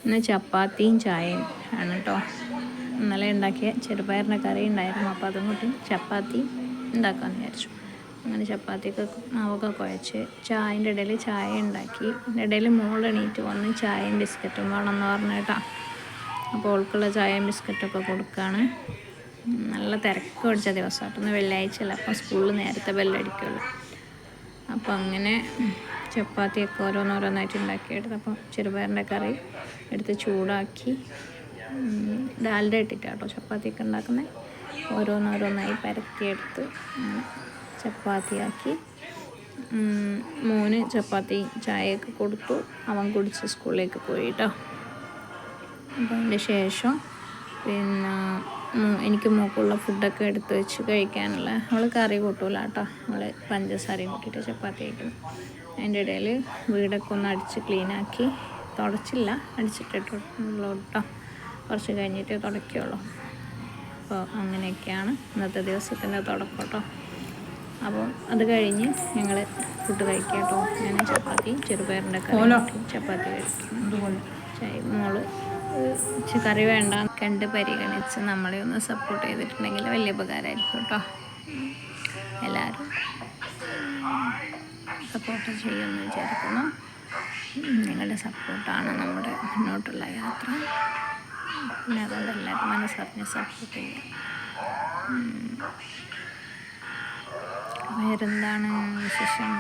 ഇന്ന് ചപ്പാത്തിയും ചായയും ആണ് കേട്ടോ. ഇന്നലെ ഉണ്ടാക്കിയ ചെറുപയറിൻ്റെ കറി ഉണ്ടായിരുന്നു, അപ്പോൾ അതും കൂട്ടി ചപ്പാത്തി ഉണ്ടാക്കാമെന്ന് വിചാരിച്ചു. അങ്ങനെ ചപ്പാത്തിയൊക്കെ മാവൊക്കെ കുഴച്ച് ചായൻ്റെ ഇടയിൽ ചായ ഉണ്ടാക്കി. അതിൻ്റെ ഇടയിൽ മോളെണീറ്റ് വന്ന് ചായയും ബിസ്ക്കറ്റും വേണമെന്ന് പറഞ്ഞു കേട്ടോ. അപ്പോൾ ഓൾക്കുള്ള ചായയും ബിസ്ക്കറ്റൊക്കെ കൊടുക്കുകയാണ്. നല്ല തിരക്ക് പിടിച്ച ദിവസമായിട്ട്, ഇന്ന് വെള്ളിയാഴ്ചയല്ല, അപ്പം സ്കൂളിൽ നേരത്തെ ബെല്ലടിക്കുള്ളൂ. അപ്പോൾ അങ്ങനെ ചപ്പാത്തിയൊക്കെ ഓരോന്നോരോന്നായിട്ട് ഉണ്ടാക്കിയെടുത്ത്, അപ്പം ചെറുപയറിൻ്റെ കറി എടുത്ത് ചൂടാക്കി ഡാൽഡ ഇട്ടിട്ടാട്ടോ ചപ്പാത്തിയൊക്കെ ഉണ്ടാക്കുന്നത്. ഓരോന്നോരോന്നായി പരത്തിയെടുത്ത് ചപ്പാത്തിയാക്കി. മോന് ചപ്പാത്തി ചായയൊക്കെ കൊടുത്തു, അവൻ കുടിച്ച് സ്കൂളിലേക്ക് പോയി കേട്ടോ. അപ്പോൾ അതിൻ്റെ ശേഷം പിന്നെ എനിക്ക് മോക്കുള്ള ഫുഡൊക്കെ എടുത്ത് വെച്ച് കഴിക്കാനുള്ള, അവൾ കറി കൂട്ടൂല കേട്ടോ, അവൾ പഞ്ചസാരയും കൂട്ടിയിട്ട് ചപ്പാത്തി കഴിക്കണം. അതിൻ്റെ ഇടയിൽ വീടൊക്കെ ഒന്ന് അടിച്ച് ക്ലീനാക്കി, തുടച്ചില്ല, അടിച്ചിട്ടിട്ടുള്ളൂ കേട്ടോ, കുറച്ച് കഴിഞ്ഞിട്ട് തുടയ്ക്കുള്ളൂ. അപ്പോൾ അങ്ങനെയൊക്കെയാണ് ഇന്നത്തെ ദിവസത്തിൻ്റെ തുടക്കം കേട്ടോ. അപ്പോൾ അത് കഴിഞ്ഞ് ഞങ്ങൾ ഫുഡ് കഴിക്കാം കേട്ടോ. ഞാൻ ചപ്പാത്തി ചെറുപയറിൻ്റെ കറി ചപ്പാത്തി കഴിക്കും. മോള് കറി വേണ്ട കണ്ട് പരിഗണിച്ച് നമ്മളെ ഒന്ന് സപ്പോർട്ട് ചെയ്തിട്ടുണ്ടെങ്കിൽ വലിയ ഉപകാരമായിരിക്കും കേട്ടോ. എല്ലാവരും സപ്പോർട്ട് ചെയ്യുമെന്ന് വിചാരിക്കുന്നു. നിങ്ങളുടെ സപ്പോർട്ടാണ് നമ്മുടെ മുന്നോട്ടുള്ള യാത്ര. പിന്നെ അതുകൊണ്ട് എല്ലാവരും മനസ്സറിഞ്ഞ് സപ്പോർട്ട് ചെയ്യും. വേറെന്താണ് വിശേഷം?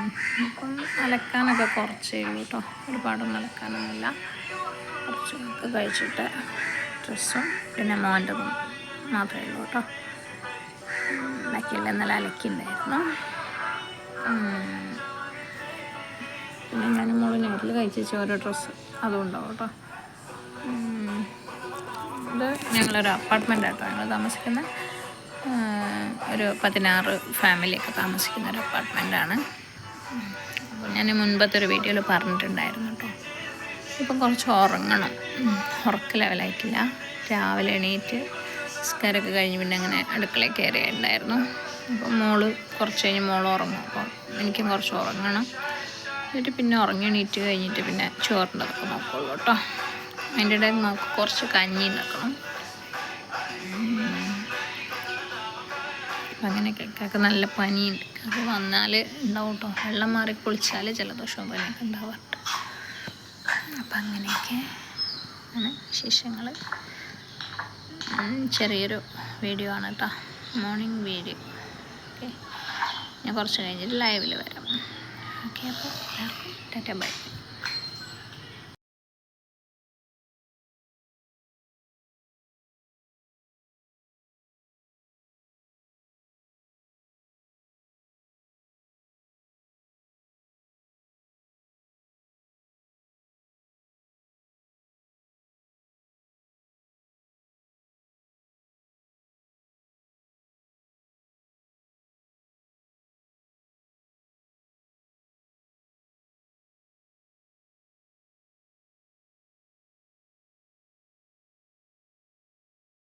ഇപ്പം അലക്കാനൊക്കെ കുറച്ചേ ഉള്ളൂ കേട്ടോ, ഒരുപാടൊന്നും അലക്കാനൊന്നുമില്ല. കുറച്ചൊക്കെ കഴിച്ചിട്ട് ഡ്രസ്സും പിന്നെ മോൻ്റെതും മാത്രമേ ഉള്ളൂ കേട്ടോ. ബാക്കിയെല്ലാം ഇന്നലെ അലക്കിണ്ടായിരുന്നു. പിന്നെ ഞാൻ മോള് നേരിൽ കഴിച്ചു ഓരോ ഡ്രസ്സ് അതുകൊണ്ടാവും കേട്ടോ. ഇത് ഞങ്ങളൊരു അപ്പാർട്ട്മെൻ്റ് ആട്ടോ ഞങ്ങൾ താമസിക്കുന്നത്. ഒരു 16 ഫാമിലിയൊക്കെ താമസിക്കുന്ന ഒരു അപ്പാർട്ട്മെൻറ്റാണ്. അപ്പോൾ ഞാൻ മുൻപത്തെ ഒരു വീഡിയോയിൽ പറഞ്ഞിട്ടുണ്ടായിരുന്നു കേട്ടോ. ഇപ്പം കുറച്ച് ഉറങ്ങണം, ഉറക്ക ലെവലായിട്ടില്ല. രാവിലെ എണീറ്റ് സ്കാരൊക്കെ കഴിഞ്ഞ് പിന്നെ അങ്ങനെ അടുക്കളയിൽ കയറിയിട്ടുണ്ടായിരുന്നു. അപ്പം മോള് കുറച്ച് കഴിഞ്ഞ് മോൾ ഉറങ്ങും, അപ്പം എനിക്കും കുറച്ച് ഉറങ്ങണം. എന്നിട്ട് പിന്നെ ഉറങ്ങി എണീറ്റ് കഴിഞ്ഞിട്ട് പിന്നെ ചോറിൻ്റെതൊക്കെ നോക്കുള്ളൂ കേട്ടോ. അതിൻ്റെ ഇടയിൽ നമുക്ക് കുറച്ച് കഞ്ഞി ഉണ്ടാക്കണം. അപ്പം അങ്ങനെയൊക്കെ നല്ല പനിയുണ്ട്. അത് വന്നാൽ ഉണ്ടാവും കേട്ടോ, വെള്ളം മാറി കുളിച്ചാൽ ജലദോഷവും പനിയൊക്കെ ഉണ്ടാവാറുണ്ട്. അപ്പം അങ്ങനെയൊക്കെ ആണ് വിശേഷങ്ങൾ. ചെറിയൊരു വീഡിയോ ആണ് കേട്ടോ, മോർണിംഗ് വീഡിയോ. ഓക്കെ, ഞാൻ കുറച്ച് കഴിഞ്ഞിട്ട് ലൈവിൽ വരാം. ഓക്കെ, അപ്പോൾ ടാറ്റ ബൈ.